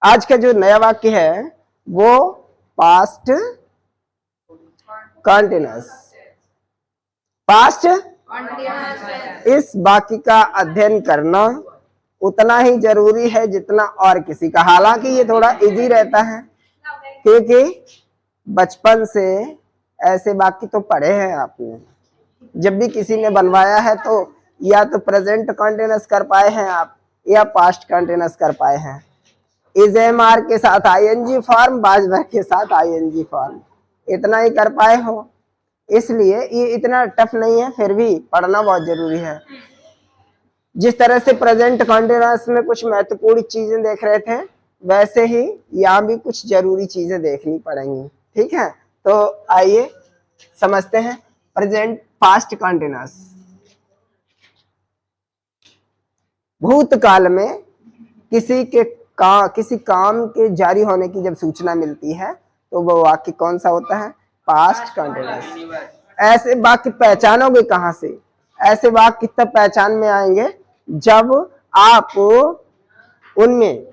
आज का जो नया वाक्य है वो पास्ट कंटिन्यूअस। पास्ट इस वाक्य का अध्ययन करना उतना ही जरूरी है जितना और किसी का। हालांकि ये थोड़ा इजी रहता है क्योंकि बचपन से ऐसे वाक्य तो पढ़े हैं आपने। जब भी किसी ने बनवाया है तो या तो प्रेजेंट कंटिन्यूअस कर पाए हैं आप या पास्ट कंटिन्यूअस कर पाए हैं। इज एम आर के साथ आईएनजी फॉर्म, वाज वर के साथ आईएनजी फॉर्म, इतना ही कर पाए हो। इसलिए ये इतना टफ नहीं है, फिर भी पढ़ना बहुत जरूरी है। जिस तरह से प्रेजेंट कंटिन्यूअस में कुछ महत्वपूर्ण चीजें देख रहे थे, वैसे ही यहाँ भी कुछ जरूरी चीजें देखनी पड़ेंगी। ठीक है, तो आइए समझते हैं प्रेजेंट पास्ट कंटिन्यूअस। भूतकाल में किसी काम के जारी होने की जब सूचना मिलती है तो वो वाक्य कौन सा होता है? Past continuous. ऐसे वाक्य पहचानोगे कहां से? ऐसे वाक्य तब पहचान में आएंगे जब आप उनमें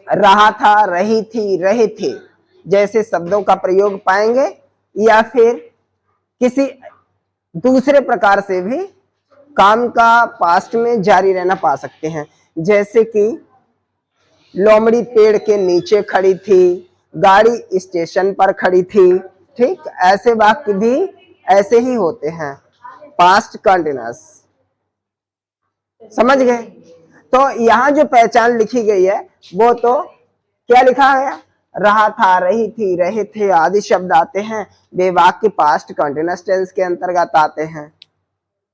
रहा था, रही थी, रहे थे जैसे शब्दों का प्रयोग पाएंगे, या फिर किसी दूसरे प्रकार से भी काम का पास्ट में जारी रहना पा सकते हैं। जैसे कि लोमड़ी पेड़ के नीचे खड़ी थी, गाड़ी स्टेशन पर खड़ी थी। ठीक, ऐसे वाक्य भी ऐसे ही होते हैं, पास्ट कंटिन्यूअस। समझ गए? तो यहाँ जो पहचान लिखी गई है वो तो क्या लिखा है? रहा था, रही थी, रहे थे आदि शब्द आते हैं, वे वाक्य पास्ट कंटिन्यूअस टेंस के अंतर्गत आते हैं।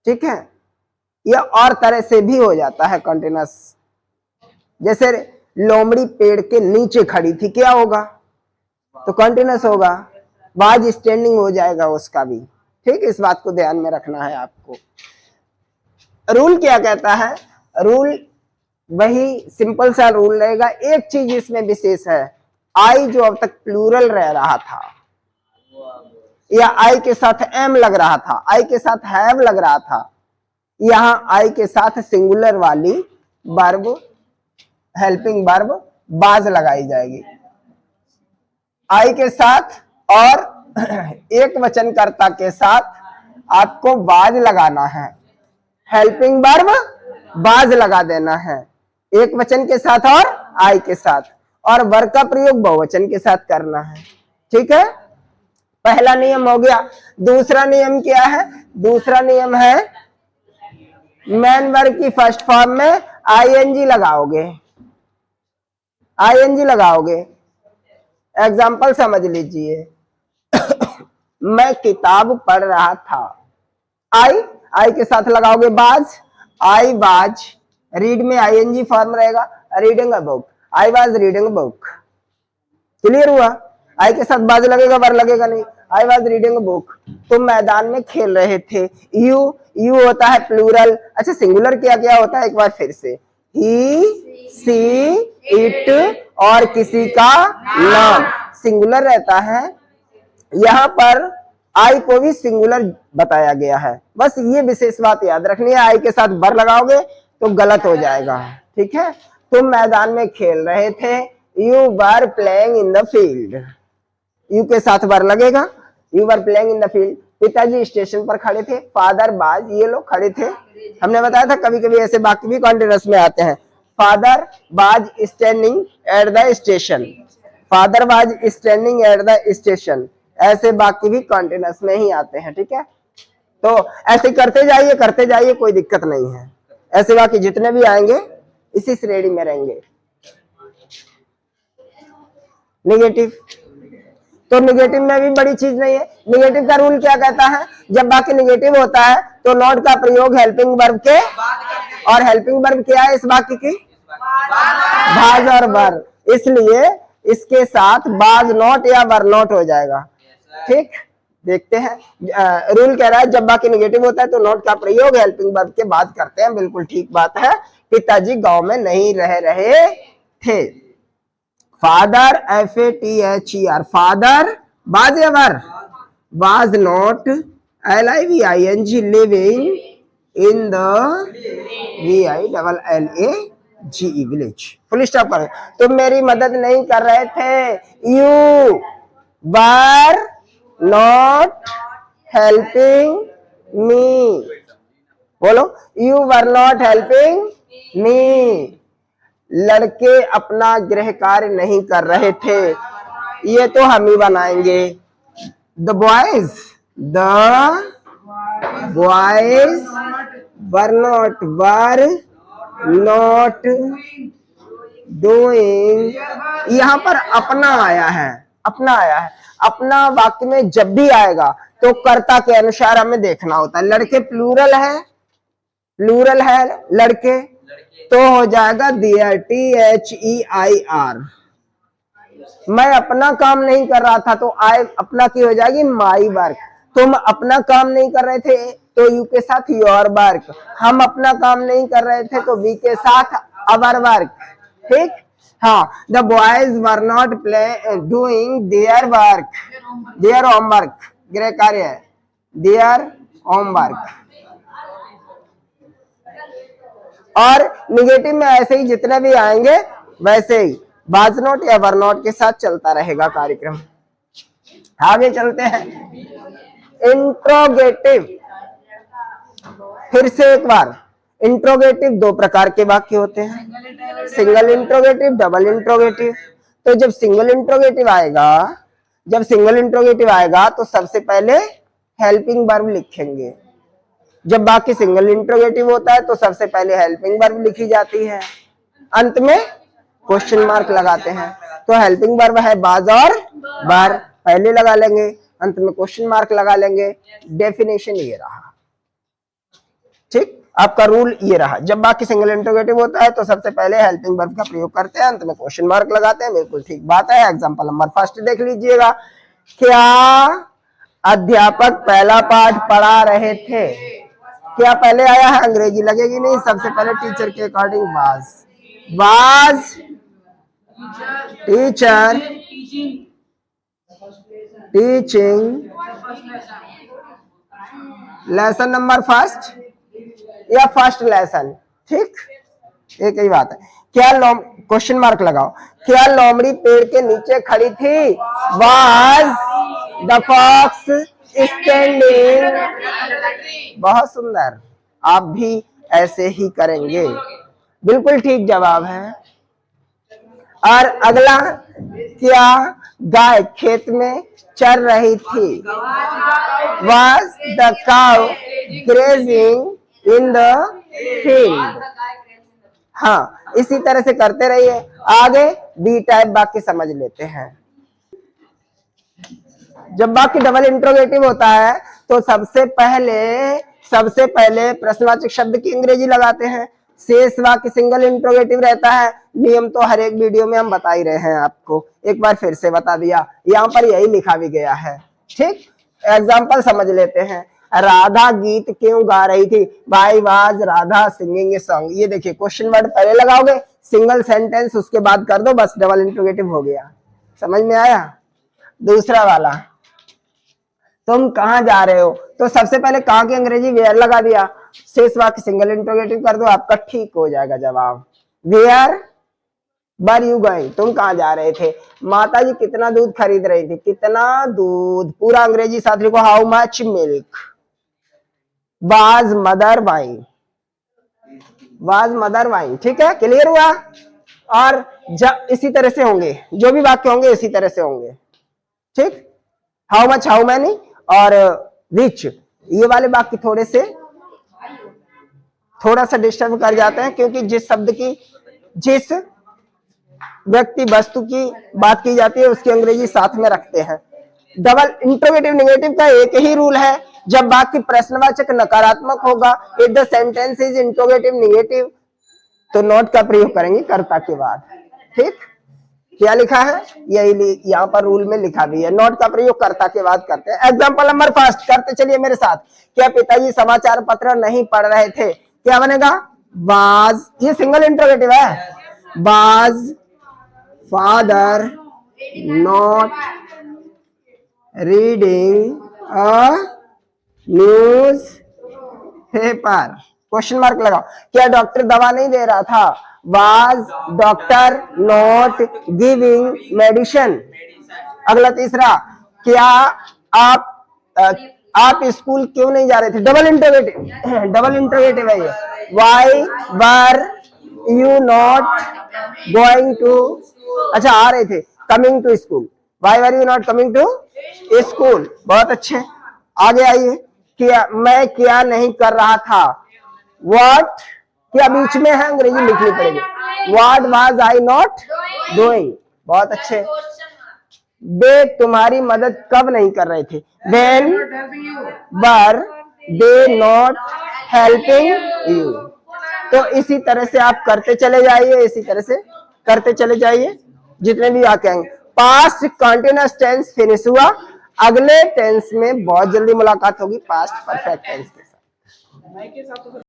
ठीक है, यह और तरह से भी हो जाता है कंटिन्यूअस। जैसे लोमड़ी पेड़ के नीचे खड़ी थी, क्या होगा? तो कंटिन्यूअस होगा। वाज स्टैंडिंग हो जाएगा उसका भी। ठीक, इस बात को ध्यान में रखना है आपको। रूल क्या कहता है? रूल वही सिंपल सा रूल रहेगा। एक चीज इसमें विशेष है, आई जो अब तक प्लूरल रह रहा था या आई के साथ एम लग रहा था, आई के साथ हैव लग रहा था, यहां आई के साथ सिंगुलर वाली वर्ब, हेल्पिंग वर्ब बाज लगाई जाएगी। आई के साथ और एक वचनकर्ता के साथ आपको बाज लगाना है, हेल्पिंग वर्ब बाज लगा देना है, एक वचन के साथ और आई के साथ, और वर्ग का प्रयोग बहुवचन के साथ करना है। ठीक है, पहला नियम हो गया। दूसरा नियम क्या है? दूसरा नियम है मेन वर्ब की फर्स्ट फॉर्म में आईएनजी लगाओगे। आईएनजी लगाओगे। एग्जाम्पल समझ लीजिए मैं किताब पढ़ रहा था, आई के साथ लगाओगे बाज, आई वाज, रीड में आईएनजी फॉर्म रहेगा, reading a book, I was reading a book. Clear हुआ? आई के साथ बाज लगेगा, वर लगेगा नहीं। I was reading a book, तुम मैदान में खेल रहे थे। यू होता है प्लूरल। अच्छा, सिंगुलर क्या क्या होता है? एक बार फिर से, ही, सी, इट और किसी का नाम सिंगुलर रहता है। यहाँ पर आई को भी सिंगुलर बताया गया है। बस ये विशेष बात याद रखनी है, आई के साथ वर लगाओगे तो गलत हो जाएगा। ठीक है, तुम मैदान में खेल रहे थे, you were playing in the field, you के साथ वर लगेगा, you were playing in the field. पिताजी स्टेशन पर खड़े थे, फादर बाज, ये लोग खड़े थे। हमने बताया था कभी कभी ऐसे वाक्य भी कंटीन्यूअस में आते हैं। फादर बाज standing at the station, father बाज स्टैंडिंग एट द स्टेशन, ऐसे वाक्य भी कंटीन्यूअस में ही आते हैं। ठीक है, तो ऐसे करते जाइए, कोई दिक्कत नहीं है। ऐसे वाक्य जितने भी आएंगे इसी श्रेणी में रहेंगे। निगेटिव, तो निगेटिव में भी बड़ी चीज नहीं है। निगेटिव का रूल क्या कहता है? जब वाक्य निगेटिव होता है तो नॉट का प्रयोग हेल्पिंग वर्ब के, और हेल्पिंग वर्ब क्या है इस वाक्य की? बाज और वर, इसलिए इसके साथ बाज नॉट या वर नॉट हो जाएगा। ठीक, देखते हैं। रूल कह रहा है जब वाक्य निगेटिव होता है तो नॉट का प्रयोग हेल्पिंग वर्ब के बाद करते हैं। बिल्कुल ठीक बात है। पिताजी गांव में नहीं रह रहे थे। फादर, FATHER, फादर बाज या were? Was not, LIVING, living in the VILLA GE village, full stop करो। तुम मेरी मदद नहीं कर रहे थे, you were not helping me, बोलो you were not helping me. लड़के अपना गृह कार्य नहीं कर रहे थे, ये तो हम ही बनाएंगे। The boys were not doing, यहां पर अपना आया है, अपना आया है। अपना वाक्य में जब भी आएगा तो कर्ता के अनुसार हमें देखना होता है। लड़के प्लूरल है लड़के, तो हो जाएगा देयर, THEIR। मैं अपना काम नहीं कर रहा था तो आई अपना की हो जाएगी माई वर्क। तुम अपना काम नहीं कर रहे थे तो यू के साथ योर वर्क। हम अपना काम नहीं कर रहे थे तो वी के साथ अवर वर्क। ठीक, हाँ। The boys were not doing their work, their homework, गृह कार्य है देयर होमवर्क। और निगेटिव में ऐसे ही जितने भी आएंगे वैसे ही वाज नॉट या वर नॉट के साथ चलता रहेगा कार्यक्रम। आगे चलते हैं। इंट्रोगेटिव, फिर से एक बार, इंट्रोगेटिव दो प्रकार के वाक्य होते हैं, सिंगल इंट्रोगेटिव, डबल इंट्रोगेटिव। तो जब सिंगल इंट्रोगेटिव आएगा तो सबसे पहले हेल्पिंग वर्ब लिखेंगे। जब बाकी सिंगल इंट्रोगेटिव होता है तो सबसे पहले हेल्पिंग वर्ब लिखी जाती है, अंत में क्वेश्चन मार्क लगाते हैं। तो हेल्पिंग वर्ब है बाज और वर, पहले लगा लेंगे, अंत में क्वेश्चन मार्क लगा लेंगे। डेफिनेशन ये रहा, ठीक, आपका रूल ये रहा। जब बाकी सिंगल इंट्रोगेटिव होता है तो सबसे पहले हेल्पिंग वर्ब का प्रयोग करते हैं, अंत में क्वेश्चन मार्क लगाते हैं। बिल्कुल ठीक बात है। एग्जांपल नंबर फर्स्ट देख लीजिएगा। क्या अध्यापक पहला पाठ पढ़ा रहे थे? क्या पहले आया है, अंग्रेजी लगेगी नहीं, सबसे पहले टीचर के according was teacher teaching lesson number first या फर्स्ट लेसन, ठीक, एक ही बात है। क्या क्वेश्चन मार्क लगाओ। क्या लोमड़ी पेड़ के नीचे खड़ी थी? Was the fox standing. बहुत सुंदर, आप भी ऐसे ही करेंगे, बिल्कुल ठीक जवाब है। और अगला, क्या गाय खेत में चर रही थी? Was the cow grazing in the field? हाँ, इसी तरह से करते रहिए। आगे बी टाइप वाक्य समझ लेते हैं। जब वाक्य डबल इंट्रोगेटिव होता है तो सबसे पहले प्रश्नवाचक शब्द की अंग्रेजी लगाते हैं। शेष वाक्य सिंगल इंट्रोगेटिव रहता है। नियम तो हर एक वीडियो में हम बता ही रहे हैं आपको, एक बार फिर से बता दिया, यहाँ पर यही लिखा भी गया है, ठीक। एग्जाम्पल समझ लेते हैं। राधा गीत क्यों गा रही थी? Why was Radha singing a song. ये देखिए, क्वेश्चन वर्ड पहले लगाओगे, सिंगल सेंटेंस उसके बाद कर दो, बस डबल इंट्रोगेटिव हो गया। समझ में आया? दूसरा वाला, तुम कहाँ जा रहे हो? तो सबसे पहले कहाँ की अंग्रेजी वेयर लगा दिया, शेष वाक्य सिंगल इंट्रोगेटिव कर दो, आपका ठीक हो जाएगा जवाब। वेयर वर यू गोइंग, तुम कहाँ जा रहे थे? माता जी कितना दूध खरीद रही थी? कितना दूध, पूरा अंग्रेजी साथ लिखो, how much milk. Was mother buying, was mother buying, ठीक है, क्लियर हुआ? और जब इसी तरह से होंगे, जो भी वाक्य होंगे इसी तरह से होंगे, ठीक। हाउ मच, हाउ मैनी और विच, ये वाले वाक्य थोड़ा सा डिस्टर्ब कर जाते हैं, क्योंकि जिस व्यक्ति वस्तु की बात की जाती है उसकी अंग्रेजी साथ में रखते हैं। डबल इंट्रोगेटिव नेगेटिव का एक ही रूल है, जब वाक्य प्रश्नवाचक नकारात्मक होगा, if the sentence is interrogative negative, तो नॉट का प्रयोग करेंगे कर्ता के बाद, ठीक। क्या लिखा है, यही यहाँ पर रूल में लिखा भी है, नॉट का प्रयोग कर्ता के बाद करते हैं। एग्जाम्पल नंबर फर्स्ट करते चलिए मेरे साथ। क्या पिताजी समाचार पत्र नहीं पढ़ रहे थे? क्या बनेगा? वाज, ये सिंगल इंट्रोगेटिव है, was father not reading a news paper. Question mark लगाओ। क्या डॉक्टर दवा नहीं दे रहा था? Was doctor not giving medicine. अगला तीसरा, क्या आप स्कूल क्यों नहीं जा रहे थे? डबल इंटरोगेटिव है ये। Why were you not going to, अच्छा आ रहे थे, coming to school. Why were you not coming to school. बहुत अच्छे। आगे आइए, क्या मैं क्या नहीं कर रहा था? व्हाट, क्या बीच में है, अंग्रेजी लिखनी पड़ेगी। What was I not doing. बहुत अच्छे। वे तुम्हारी मदद कब नहीं कर रहे थे? When were they not helping you. तो इसी तरह से आप करते चले जाइए, इसी तरह से करते चले जाइए जितने भी वाक्य आएंगे। पास्ट कंटीन्यूअस टेंस फिनिश हुआ। अगले टेंस में बहुत जल्दी मुलाकात होगी पास्ट परफेक्ट टेंस के साथ।